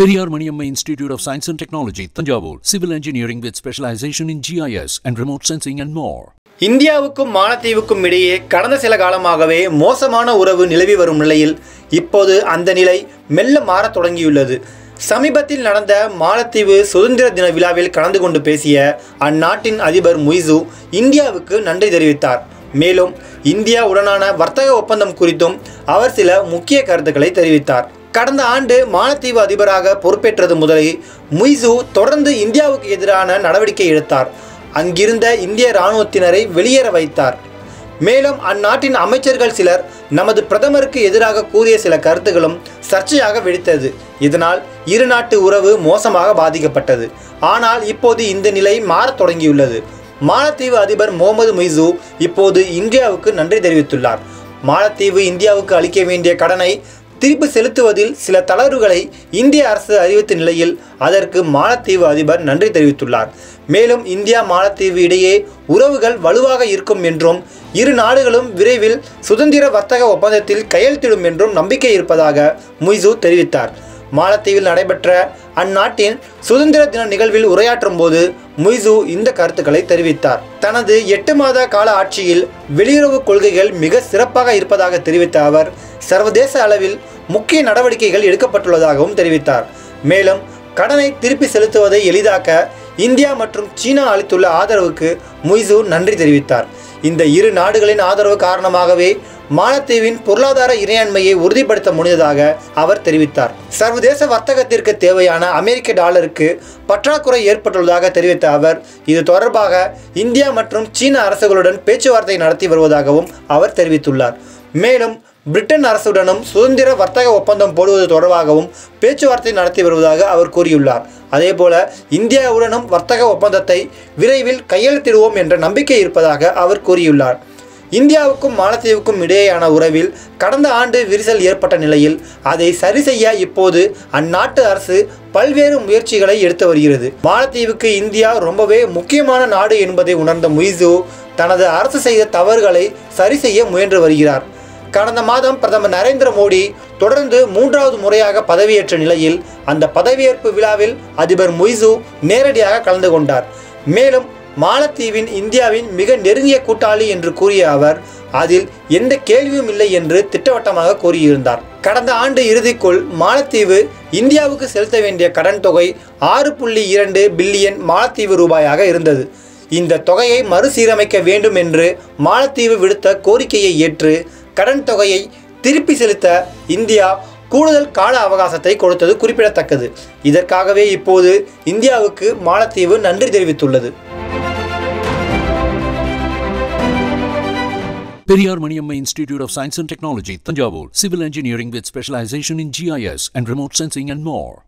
Periyar Maniamma Institute of Science and Technology, Thanjavur, Civil Engineering with specialization in GIS and remote sensing and more. இந்தியாவுக்கும் மாலத்தீவுக்கும் இடையே கடந்த சில காலமாகவே மோசமான உறவு நிலவி வரும் நிலையில் இப்போது அந்த நிலை மெல்ல மாறத் தொடங்கியுள்ளது. சமீபத்தில் நடந்த மாலத்தீவு சுதந்திர தின விழாவில் கலந்து கொண்டு பேசிய அந்நாட்டின் அதிபர் முய்சு இந்தியாவுக்கு நன்றி தெரிவித்தார். மேலும் இந்தியாவுடனான வர்த்தக ஒப்பந்தம் குறித்தும் அவர் சில முக்கிய கருத்துக்களை தெரிவித்தார். கடந்த ஆண்டு மாலத்தீவு அதிபராக பொறுப்பேற்றது முதலே முய்சு தொடர்ந்து இந்தியாவுக்கு எதிரான நடவடிக்கை எடுத்தார். அங்கிருந்த இந்திய இராணுவத்தினரை வெளியேற வைத்தார். மேலும் அந்நாட்டின் அமைச்சர்கள் சிலர் நமது பிரதமருக்கு எதிராக கூறிய சில கருத்துகளும் சர்ச்சையாக வெடித்தது. இதனால் இரு நாட்டு உறவு மோசமாக பாதிக்கப்பட்டது. ஆனால் இப்போது இந்த நிலை மாறத் தொடங்கியுள்ளது. மாலத்தீவு அதிபர் முகமது முய்சு இப்போது இந்தியாவுக்கு நன்றி தெரிவித்துள்ளார். மாலத்தீவு இந்தியாவுக்கு அளிக்க வேண்டிய கடனை திருப்பி செலுத்துவதில் சில தளர்வுகளை இந்திய அரசு அறிவித்த நிலையில் அதற்கு மாலத்தீவு அதிபர் நன்றி தெரிவித்துள்ளார். மேலும் இந்தியா மாலத்தீவு இடையே உறவுகள் வலுவாக இருக்கும் என்றும் இரு நாடுகளும் விரைவில் சுதந்திர வர்த்தக ஒப்பந்தத்தில் கையெழுத்திடும் என்றும் நம்பிக்கை இருப்பதாக முய்சு தெரிவித்தார். மாலத்தீவில் நடைபெற்ற அந்நாட்டின் சுதந்திர தின நிகழ்வில் உரையாற்றும் போது முய்சு இந்த கருத்துக்களை தெரிவித்தார். தனது 8 மாத கால ஆட்சியில் வெளியுறவு கொள்கைகள் மிக சிறப்பாக இருப்பதாக தெரிவித்த அவர் சர்வதேச அளவில் முக்கிய நடவடிக்கைகள் எடுக்கப்பட்டுள்ளதாகவும் தெரிவித்தார். மேலும் கடனை திருப்பி செலுத்துவதை எளிதாக்க இந்தியா மற்றும் சீனா அளித்துள்ள ஆதரவுக்கு முய்சு நன்றி தெரிவித்தார். இந்த இரு நாடுகளின் ஆதரவு காரணமாகவே மாலத்தீவின் பொருளாதார இறையாண்மையை உறுதிப்படுத்த முடிந்ததாக அவர் தெரிவித்தார். சர்வதேச வர்த்தகத்திற்கு தேவையான அமெரிக்க டாலருக்கு பற்றாக்குறை ஏற்பட்டுள்ளதாக தெரிவித்த அவர் இது தொடர்பாக இந்தியா மற்றும் சீன அரசுகளுடன் பேச்சுவார்த்தை நடத்தி வருவதாகவும் அவர் தெரிவித்துள்ளார். மேலும் பிரிட்டன் அரசுடனும் சுதந்திர வர்த்தக ஒப்பந்தம் போடுவது தொடர்பாகவும் பேச்சுவார்த்தை நடத்தி வருவதாக அவர் கூறியுள்ளார். அதேபோல இந்தியாவுடனும் வர்த்தக ஒப்பந்தத்தை விரைவில் கையெழுத்திடுவோம் என்ற நம்பிக்கை இருப்பதாக அவர் கூறியுள்ளார். இந்தியாவுக்கும் மாலத்தீவுக்கும் இடையேயான உறவில் கடந்த ஆண்டு விரிசல் ஏற்பட்ட நிலையில் அதை சரி செய்ய இப்போது அந்நாட்டு அரசு பல்வேறு முயற்சிகளை எடுத்து வருகிறது. மாலத்தீவுக்கு இந்தியா ரொம்பவே முக்கியமான நாடு என்பதை உணர்ந்த முய்சு தனது அரசு செய்த தவறுகளை சரி செய்ய முயன்று வருகிறார். கடந்த மாதம் பிரதமர் நரேந்திர மோடி தொடர்ந்து 3வது முறையாக பதவியேற்ற நிலையில் அந்த பதவியேற்பு விழாவில் அதிபர் முய்சு நேரடியாக கலந்து கொண்டார். மேலும் மாலத்தீவின் இந்தியாவின் மிக நெருங்கிய கூட்டாளி என்று கூறிய அவர் அதில் எந்த கேள்வியும் இல்லை என்று திட்டவட்டமாக கூறியிருந்தார். கடந்த ஆண்டு இறுதிக்குள் மாலத்தீவு இந்தியாவுக்கு செலுத்த வேண்டிய கடன் தொகை 6.2 பில்லியன் மாலத்தீவு ரூபாயாக இருந்தது. இந்த தொகையை மறுசீரமைக்க வேண்டும் என்று மாலத்தீவு விடுத்த கோரிக்கையை ஏற்று கடன் தொகையை திருப்பி செலுத்த இந்தியா கூடுதல் கால அவகாசத்தை கொடுத்தது குறிப்பிடத்தக்கது. இதற்காகவே இப்போது இந்தியாவுக்கு மாலத்தீவு நன்றி தெரிவித்துள்ளது. Periyar Maniamma Institute of Science and Technology, Thanjavur, Civil Engineering with specialization in GIS and remote sensing and more.